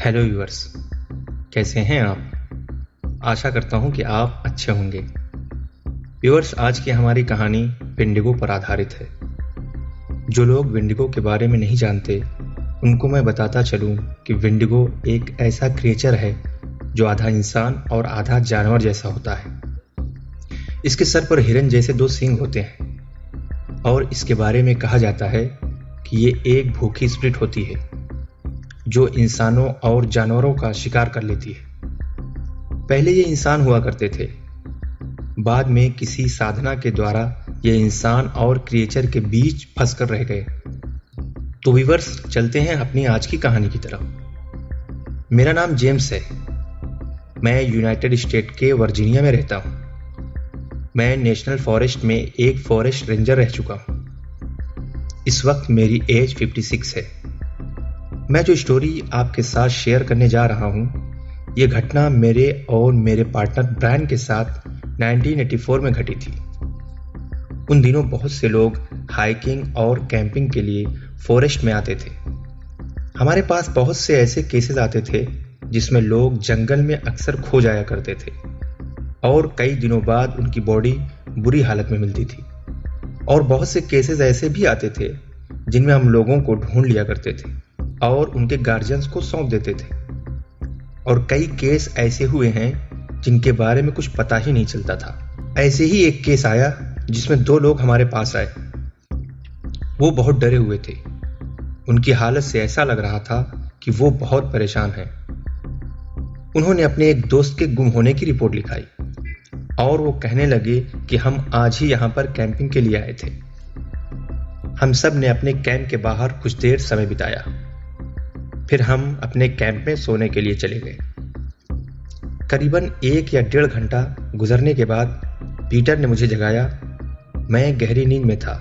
Hello viewers, कैसे हैं आप। आशा करता हूं कि आप अच्छे होंगे। व्यूअर्स, आज की हमारी कहानी विंडिगो पर आधारित है। जो लोग विंडिगो के बारे में नहीं जानते उनको मैं बताता चलूं कि विंडिगो एक ऐसा क्रिएचर है जो आधा इंसान और आधा जानवर जैसा होता है। इसके सर पर हिरन जैसे 2 सींग होते हैं और इसके बारे में कहा जाता है कि ये एक भूखी स्प्रिट होती है जो इंसानों और जानवरों का शिकार कर लेती है। पहले ये इंसान हुआ करते थे, बाद में किसी साधना के द्वारा ये इंसान और क्रिएचर के बीच फंसकर रह गए। तो व्यूअर्स, चलते हैं अपनी आज की कहानी की तरफ। मेरा नाम जेम्स है। मैं यूनाइटेड स्टेट के वर्जीनिया में रहता हूँ। मैं नेशनल फॉरेस्ट में एक फॉरेस्ट रेंजर रह चुका हूँ। इस वक्त मेरी एज 56 है। मैं जो स्टोरी आपके साथ शेयर करने जा रहा हूँ, ये घटना मेरे और मेरे पार्टनर ब्रायन के साथ 1984 में घटी थी। उन दिनों बहुत से लोग हाइकिंग और कैंपिंग के लिए फॉरेस्ट में आते थे। हमारे पास बहुत से ऐसे केसेस आते थे जिसमें लोग जंगल में अक्सर खो जाया करते थे और कई दिनों बाद उनकी बॉडी बुरी हालत में मिलती थी। और बहुत से केसेस ऐसे भी आते थे जिनमें हम लोगों को ढूंढ लिया करते थे और उनके गार्जियंस को सौंप देते थे। और कई केस ऐसे हुए हैं जिनके बारे में कुछ पता ही नहीं चलता था। ऐसे ही एक केस आया जिसमें 2 लोग हमारे पास आए। वो बहुत डरे हुए थे। उनकी हालत से ऐसा लग रहा था कि वो बहुत परेशान हैं। उन्होंने अपने एक दोस्त के गुम होने की रिपोर्ट लिखाई और वो कहने लगे कि हम आज ही यहाँ पर कैंपिंग के लिए आए थे। हम सब ने अपने कैंप के बाहर कुछ देर समय बिताया। फिर हम अपने कैंप में सोने के लिए चले गए। करीबन 1 या 1.5 घंटा गुजरने के बाद पीटर ने मुझे जगाया। मैं गहरी नींद में था।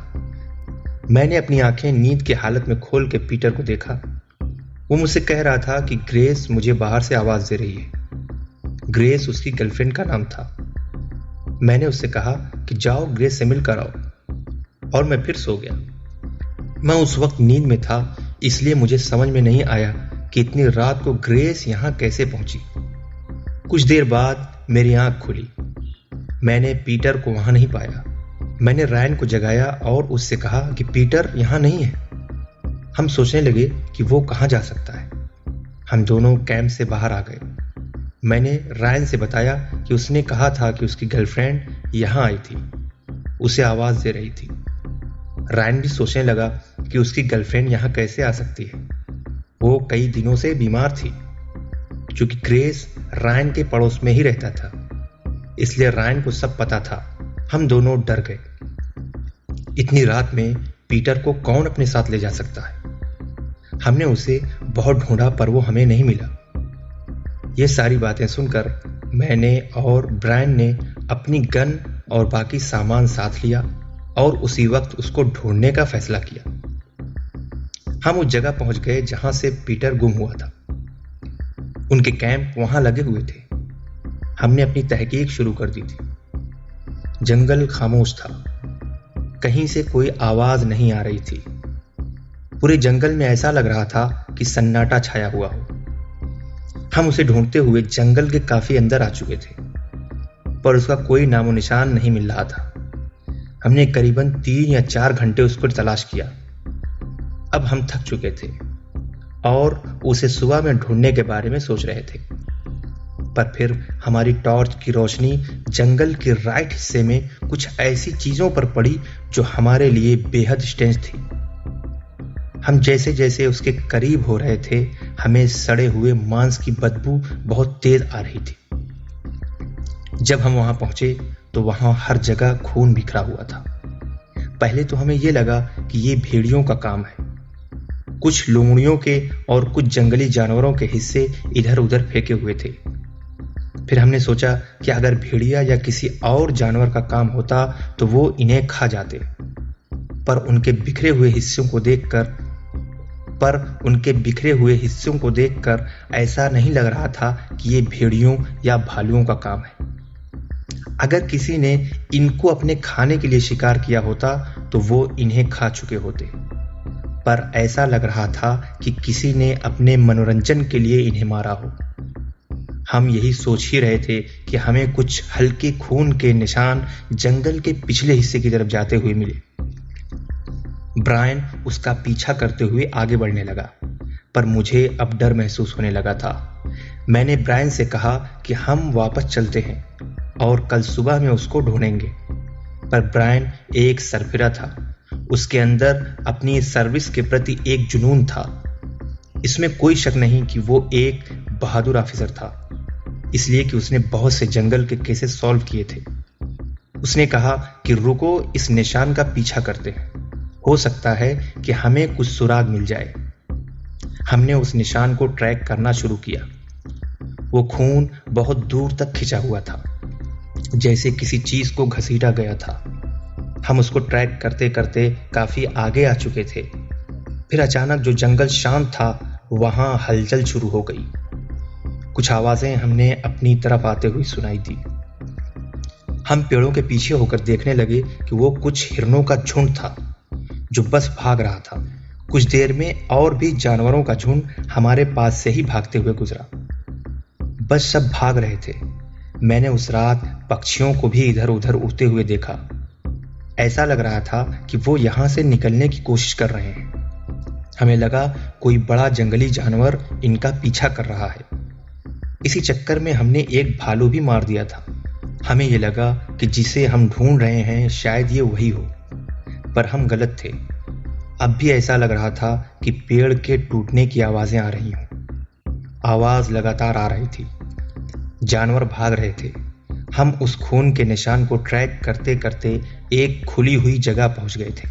मैंने अपनी आंखें नींद की हालत में खोल के पीटर को देखा। वो मुझसे कह रहा था कि ग्रेस मुझे बाहर से आवाज दे रही है। ग्रेस उसकी गर्लफ्रेंड का नाम था। मैंने उससे कहा कि जाओ ग्रेस से मिल कर आओ, और मैं फिर सो गया। मैं उस वक्त नींद में था, इसलिए मुझे समझ में नहीं आया कि इतनी रात को ग्रेस यहां कैसे पहुंची। कुछ देर बाद मेरी आंख खुली। मैंने पीटर को वहां नहीं पाया। मैंने रायन को जगाया और उससे कहा कि पीटर यहां नहीं है। हम सोचने लगे कि वो कहां जा सकता है। हम दोनों कैंप से बाहर आ गए। मैंने रायन से बताया कि उसने कहा था कि उसकी गर्लफ्रेंड यहां आई थी, उसे आवाज दे रही थी। रायन भी सोचने लगा कि उसकी गर्लफ्रेंड यहां कैसे आ सकती है। वो कई दिनों से बीमार थी। क्योंकि ग्रेस रायन के पड़ोस में ही रहता था, इसलिए रायन को सब पता था। हम दोनों डर गए। इतनी रात में पीटर को कौन अपने साथ ले जा सकता है। हमने उसे बहुत ढूंढा पर वो हमें नहीं मिला। ये सारी बातें सुनकर मैंने और ब्रायन ने अपनी गन और बाकी सामान साथ लिया और उसी वक्त उसको ढूंढने का फैसला किया। हम उस जगह पहुंच गए जहां से पीटर गुम हुआ था। उनके कैंप वहां लगे हुए थे। हमने अपनी तहकीक शुरू कर दी थी। जंगल खामोश था। कहीं से कोई आवाज नहीं आ रही थी। पूरे जंगल में ऐसा लग रहा था कि सन्नाटा छाया हुआ हो। हम उसे ढूंढते हुए जंगल के काफी अंदर आ चुके थे, पर उसका कोई नामो निशान नहीं मिल रहा था। हमने करीबन 3 या 4 घंटे उसको तलाश किया। अब हम थक चुके थे और उसे सुबह में ढूंढने के बारे में सोच रहे थे। पर फिर हमारी टॉर्च की रोशनी जंगल के राइट हिस्से में कुछ ऐसी चीजों पर पड़ी जो हमारे लिए बेहद स्ट्रेंज थी। हम जैसे जैसे उसके करीब हो रहे थे, हमें सड़े हुए मांस की बदबू बहुत तेज आ रही थी। जब हम वहां पहुंचे तो वहां हर जगह खून बिखरा हुआ था। पहले तो हमें यह लगा कि ये भेड़ियों का काम है। कुछ लोमड़ियों के और कुछ जंगली जानवरों के हिस्से इधर उधर फेंके हुए थे। फिर हमने सोचा कि अगर भेड़िया या किसी और जानवर का काम होता तो वो इन्हें खा जाते। पर उनके बिखरे हुए हिस्सों को देखकर ऐसा नहीं लग रहा था कि ये भेड़ियों या भालुओं का काम है। अगर किसी ने इनको अपने खाने के लिए शिकार किया होता तो वो इन्हें खा चुके होते। पर ऐसा लग रहा था कि किसी ने अपने मनोरंजन के लिए इन्हें मारा हो। हम यही सोच ही रहे थे कि हमें कुछ हल्के खून के निशान जंगल के पिछले हिस्से की तरफ जाते हुए मिले। ब्रायन उसका पीछा करते हुए आगे बढ़ने लगा, पर मुझे अब डर महसूस होने लगा था। मैंने ब्रायन से कहा कि हम वापस चलते हैं और कल सुबह में उसको ढूंढेंगे। पर ब्रायन एक सरफिरा था। उसके अंदर अपनी सर्विस के प्रति एक जुनून था। इसमें कोई शक नहीं कि वो एक बहादुर ऑफिसर था, इसलिए कि उसने बहुत से जंगल के केसेस सॉल्व किए थे। उसने कहा कि रुको, इस निशान का पीछा करते हैं, हो सकता है कि हमें कुछ सुराग मिल जाए। हमने उस निशान को ट्रैक करना शुरू किया। वो खून बहुत दूर तक खिंचा हुआ था, जैसे किसी चीज को घसीटा गया था। हम उसको ट्रैक करते करते काफी आगे आ चुके थे। फिर अचानक जो जंगल शांत था, वहां हलचल शुरू हो गई। कुछ आवाजें हमने अपनी तरफ आते हुए सुनाई दी। हम पेड़ों के पीछे होकर देखने लगे कि वो कुछ हिरणों का झुंड था जो बस भाग रहा था। कुछ देर में और भी जानवरों का झुंड हमारे पास से ही भागते हुए गुजरा। बस सब भाग रहे थे। मैंने उस रात पक्षियों को भी इधर उधर उड़ते हुए देखा। ऐसा लग रहा था कि वो यहां से निकलने की कोशिश कर रहे हैं। हमें लगा कोई बड़ा जंगली जानवर इनका पीछा कर रहा है। इसी चक्कर में हमने एक भालू भी मार दिया था। हमें ये लगा कि जिसे हम ढूंढ रहे हैं शायद ये वही हो, पर हम गलत थे। अब भी ऐसा लग रहा था कि पेड़ के टूटने की आवाजें आ रही हों। आवाज लगातार आ रही थी। जानवर भाग रहे थे। हम उस खून के निशान को ट्रैक करते करते एक खुली हुई जगह पहुंच गए थे।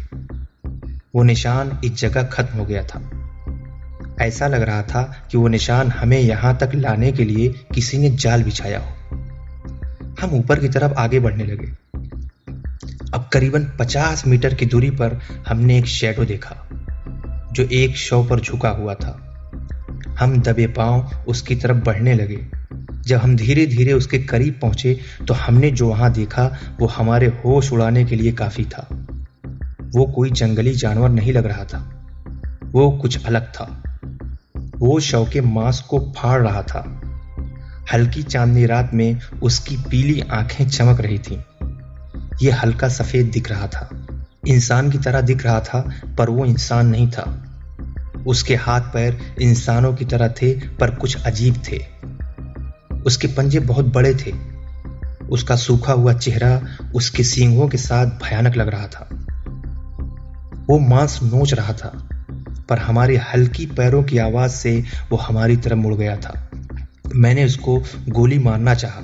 वो निशान इस जगह खत्म हो गया था। ऐसा लग रहा था कि वो निशान हमें यहां तक लाने के लिए किसी ने जाल बिछाया हो। हम ऊपर की तरफ आगे बढ़ने लगे। अब करीबन 50 मीटर की दूरी पर हमने एक शैडो देखा जो एक शव पर झुका हुआ था। हम दबे पांव उसकी तरफ बढ़ने लगे। जब हम धीरे धीरे उसके करीब पहुंचे तो हमने जो वहां देखा वो हमारे होश उड़ाने के लिए काफी था। वो कोई जंगली जानवर नहीं लग रहा था, वो कुछ अलग था। वो शव के मांस को फाड़ रहा था। हल्की चांदनी रात में उसकी पीली आंखें चमक रही थीं। ये हल्का सफेद दिख रहा था, इंसान की तरह दिख रहा था, पर वो इंसान नहीं था। उसके हाथ पैर इंसानों की तरह थे, पर कुछ अजीब थे। उसके पंजे बहुत बड़े थे। उसका सूखा हुआ चेहरा उसके सींगों के साथ भयानक लग रहा था। वो मांस नोच रहा था, पर हमारी हल्की पैरों की आवाज से वो हमारी तरफ मुड़ गया था। मैंने उसको गोली मारना चाहा,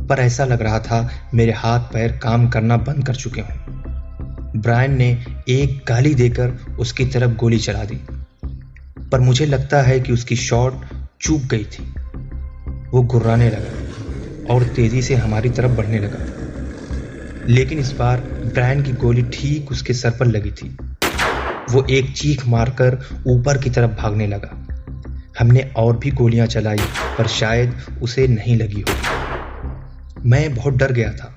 पर ऐसा लग रहा था मेरे हाथ पैर काम करना बंद कर चुके हों। ब्रायन ने एक गाली देकर उसकी तरफ गोली चला दी, पर मुझे लगता है कि उसकी शॉट चूक गई थी। वो गुर्राने लगा और तेजी से हमारी तरफ बढ़ने लगा, लेकिन इस बार ब्रायन की गोली ठीक उसके सर पर लगी थी। वो एक चीख मारकर ऊपर की तरफ भागने लगा। हमने और भी गोलियां चलाई, पर शायद उसे नहीं लगी होगी। मैं बहुत डर गया था।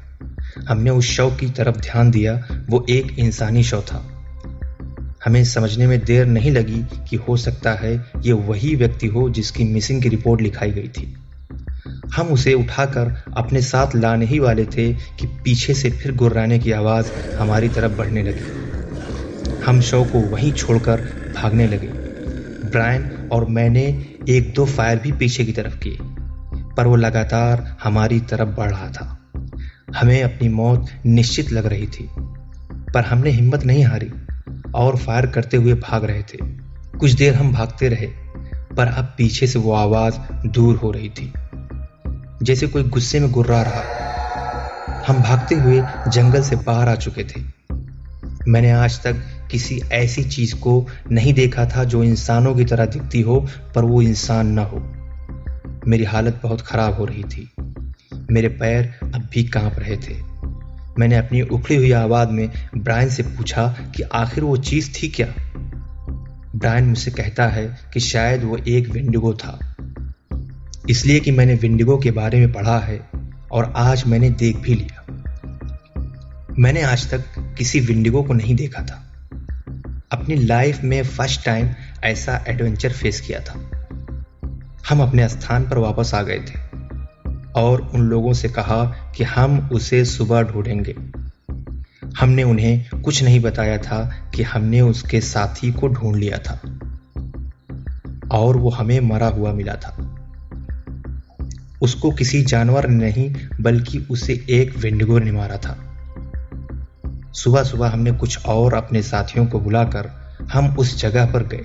हमने उस शव की तरफ ध्यान दिया। वो एक इंसानी शव था। हमें समझने में देर नहीं लगी कि हो सकता है ये वही व्यक्ति हो जिसकी मिसिंग की रिपोर्ट लिखाई गई थी। हम उसे उठाकर अपने साथ लाने ही वाले थे कि पीछे से फिर गुर्राने की आवाज हमारी तरफ बढ़ने लगी। हम शव को वहीं छोड़कर भागने लगे। ब्रायन और मैंने एक दो फायर भी पीछे की तरफ किए, पर वो लगातार हमारी तरफ बढ़ रहा था। हमें अपनी मौत निश्चित लग रही थी, पर हमने हिम्मत नहीं हारी और फायर करते हुए भाग रहे थे। कुछ देर हम भागते रहे, पर अब पीछे से वो आवाज दूर हो रही थी, जैसे कोई गुस्से में गुर्रा रहा। हम भागते हुए जंगल से बाहर आ चुके थे। मैंने आज तक किसी ऐसी चीज को नहीं देखा था जो इंसानों की तरह दिखती हो, पर वो इंसान न हो। मेरी हालत बहुत खराब हो रही थी। मेरे पैर अब भी कांप रहे थे। मैंने अपनी उखड़ी हुई आवाज में ब्रायन से पूछा कि आखिर वो चीज थी क्या। ब्रायन मुझसे कहता है कि शायद वो एक विंडिगो था, इसलिए कि मैंने विंडिगो के बारे में पढ़ा है और आज मैंने देख भी लिया। मैंने आज तक किसी विंडिगो को नहीं देखा था। अब अपनी लाइफ में फर्स्ट टाइम ऐसा एडवेंचर फेस किया था। हम अपने स्थान पर वापस आ गए थे और उन लोगों से कहा कि हम उसे सुबह ढूंढेंगे। हमने उन्हें कुछ नहीं बताया था कि हमने उसके साथी को ढूंढ लिया था और वो हमें मरा हुआ मिला था। उसको किसी जानवर ने नहीं बल्कि उसे एक वेंडिगो ने मारा था। सुबह सुबह हमने कुछ और अपने साथियों को बुलाकर हम उस जगह पर गए,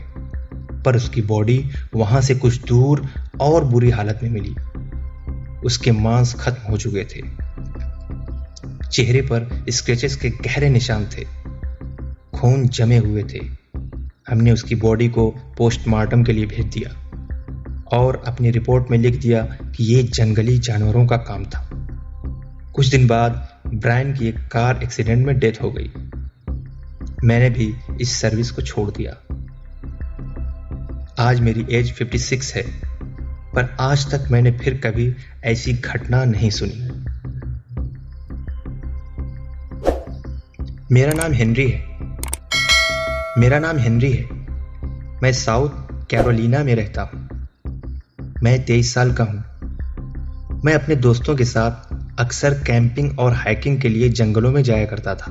पर उसकी बॉडी वहां से कुछ दूर और बुरी हालत में मिली। उसके मांस खत्म हो चुके थे, चेहरे पर स्क्रैचेस के गहरे निशान थे, खून जमे हुए थे। हमने उसकी बॉडी को पोस्टमार्टम के लिए भेज दिया और अपनी रिपोर्ट में लिख दिया कि ये जंगली जानवरों का काम था। कुछ दिन बाद ब्रायन की एक कार एक्सीडेंट में डेथ हो गई। मैंने भी इस सर्विस को छोड़ दिया। आज मेरी एज 56 है, पर आज तक मैंने फिर कभी ऐसी घटना नहीं सुनी। मेरा नाम हेनरी है। मैं साउथ कैरोलिना में रहता हूं। मैं 23 साल का हूं। मैं अपने दोस्तों के साथ अक्सर कैंपिंग और हाइकिंग के लिए जंगलों में जाया करता था।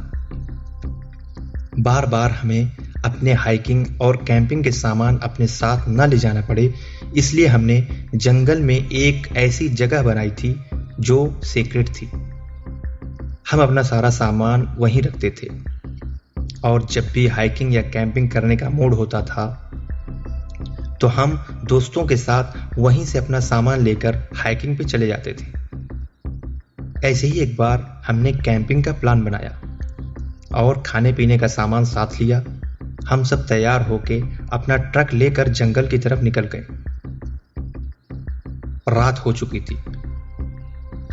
बार बार हमें अपने हाइकिंग और कैंपिंग के सामान अपने साथ न ले जाना पड़े, इसलिए हमने जंगल में एक ऐसी जगह बनाई थी जो सीक्रेट थी। हम अपना सारा सामान वहीं रखते थे और जब भी हाइकिंग या कैंपिंग करने का मूड होता था तो हम दोस्तों के साथ वहीं से अपना सामान लेकर हाइकिंग पे चले जाते थे। ऐसे ही एक बार हमने कैंपिंग का प्लान बनाया और खाने पीने का सामान साथ लिया। हम सब तैयार होके अपना ट्रक लेकर जंगल की तरफ निकल गए। रात हो चुकी थी।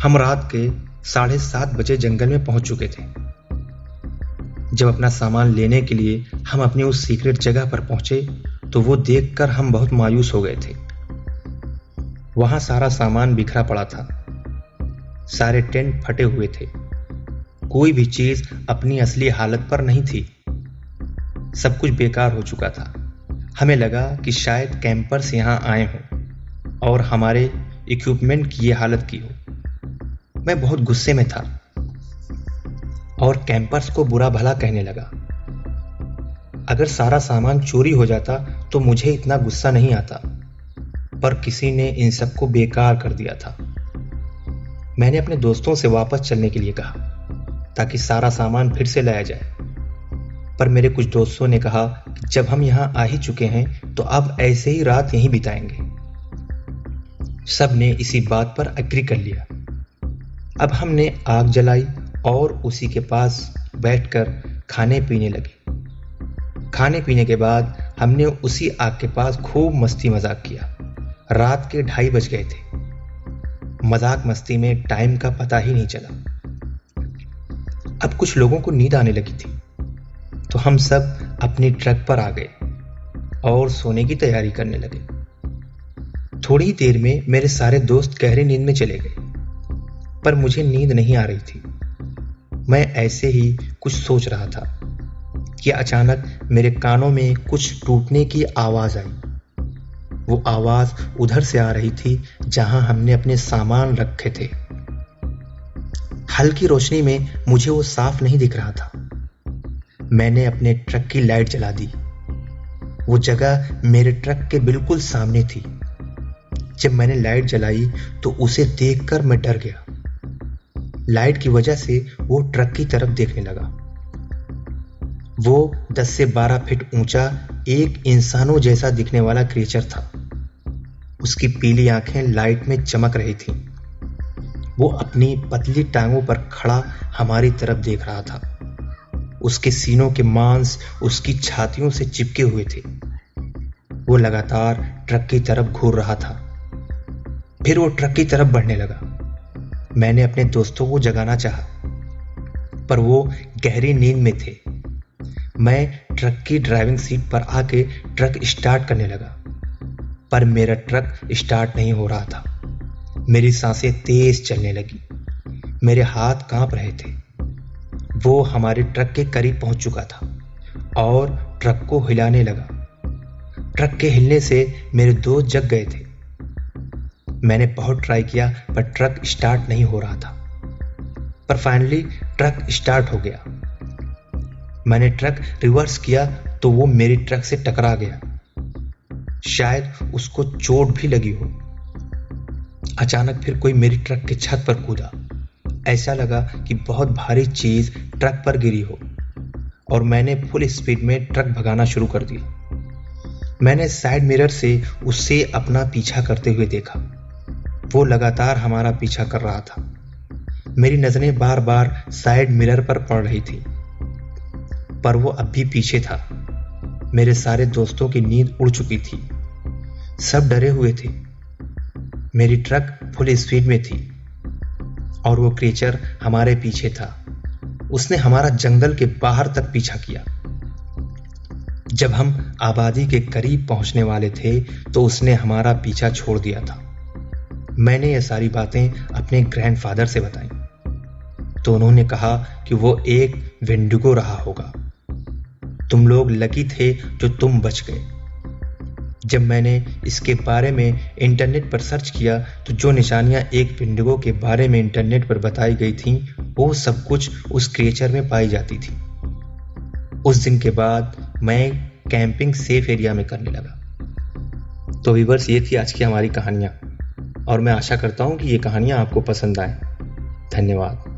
हम रात के 7:30 बजे जंगल में पहुंच चुके थे। जब अपना सामान लेने के लिए हम अपनी उस सीक्रेट जगह पर पहुंचे तो वो देखकर हम बहुत मायूस हो गए थे। वहां सारा सामान बिखरा पड़ा था, सारे टेंट फटे हुए थे, कोई भी चीज अपनी असली हालत पर नहीं थी। सब कुछ बेकार हो चुका था। हमें लगा कि शायद कैंपर्स यहां आए हों और हमारे इक्विपमेंट की ये हालत की हो। मैं बहुत गुस्से में था और कैंपर्स को बुरा भला कहने लगा। अगर सारा सामान चोरी हो जाता तो मुझे इतना गुस्सा नहीं आता, पर किसी ने इन सबको बेकार कर दिया था। मैंने अपने दोस्तों से वापस चलने के लिए कहा ताकि सारा सामान फिर से लाया जाए, पर मेरे कुछ दोस्तों ने कहा कि जब हम यहां आ ही चुके हैं तो अब ऐसे ही रात यहीं बिताएंगे। सब ने इसी बात पर एग्री कर लिया। अब हमने आग जलाई और उसी के पास बैठकर खाने पीने लगे। खाने पीने के बाद हमने उसी आग के पास खूब मस्ती मजाक किया। रात के 2:30 बज गए थे। मजाक मस्ती में टाइम का पता ही नहीं चला। अब कुछ लोगों को नींद आने लगी थी तो हम सब अपनी ट्रक पर आ गए और सोने की तैयारी करने लगे। थोड़ी ही देर में मेरे सारे दोस्त गहरी नींद में चले गए, पर मुझे नींद नहीं आ रही थी। मैं ऐसे ही कुछ सोच रहा था कि अचानक मेरे कानों में कुछ टूटने की आवाज आई। वो आवाज उधर से आ रही थी जहां हमने अपने सामान रखे थे। हल्की रोशनी में मुझे वो साफ नहीं दिख रहा था। मैंने अपने ट्रक की लाइट जला दी। वो जगह मेरे ट्रक के बिल्कुल सामने थी। जब मैंने लाइट जलाई तो उसे देखकर मैं डर गया। लाइट की वजह से वो ट्रक की तरफ देखने लगा। वो 10 से 12 फीट ऊंचा एक इंसानों जैसा दिखने वाला क्रिएचर था। उसकी पीली आंखें लाइट में चमक रही थीं। वो अपनी पतली टांगों पर खड़ा हमारी तरफ देख रहा था। उसके सीनों के मांस उसकी छातियों से चिपके हुए थे। वो लगातार ट्रक की तरफ घूर रहा था। फिर वो ट्रक की तरफ बढ़ने लगा। मैंने अपने दोस्तों को जगाना चाहा, पर वो गहरी नींद में थे। मैं ट्रक की ड्राइविंग सीट पर आके ट्रक स्टार्ट करने लगा, पर मेरा ट्रक स्टार्ट नहीं हो रहा था। मेरी सांसें तेज चलने लगी। मेरे हाथ कांप रहे थे। वो हमारे ट्रक के करीब पहुंच चुका था और ट्रक को हिलाने लगा। ट्रक के हिलने से मेरे दोस्त जग गए थे। मैंने बहुत ट्राई किया पर ट्रक स्टार्ट नहीं हो रहा था, पर फाइनली ट्रक स्टार्ट हो गया। मैंने ट्रक रिवर्स किया तो वो मेरी ट्रक से टकरा गया। शायद उसको चोट भी लगी हो। अचानक फिर कोई मेरी ट्रक के छत पर कूदा। ऐसा लगा कि बहुत भारी चीज ट्रक पर गिरी हो और मैंने फुल स्पीड में ट्रक भगाना शुरू कर दिया। मैंने साइड मिरर से उससे अपना पीछा करते हुए देखा। वो लगातार हमारा पीछा कर रहा था। मेरी नजरें बार बार साइड मिरर पर पड़ रही थी, पर वो अब भी पीछे था। मेरे सारे दोस्तों की नींद उड़ चुकी थी। सब डरे हुए थे। मेरी ट्रक फुल स्पीड में थी और वो क्रीचर हमारे पीछे था। उसने हमारा जंगल के बाहर तक पीछा किया। जब हम आबादी के करीब पहुंचने वाले थे तो उसने हमारा पीछा छोड़ दिया था। मैंने ये सारी बातें अपने ग्रैंडफादर से बताई तो उन्होंने कहा कि वो एक वेंडिगो रहा होगा। तुम लोग लकी थे जो तुम बच गए। जब मैंने इसके बारे में इंटरनेट पर सर्च किया तो जो निशानियां एक वेंडिगो के बारे में इंटरनेट पर बताई गई थीं, वो सब कुछ उस क्रिएचर में पाई जाती थी। उस दिन के बाद मैं कैंपिंग सेफ एरिया में करने लगा। तो व्यूअर्स, ये थी आज की हमारी कहानियां और मैं आशा करता हूं कि ये कहानियां आपको पसंद आए। धन्यवाद।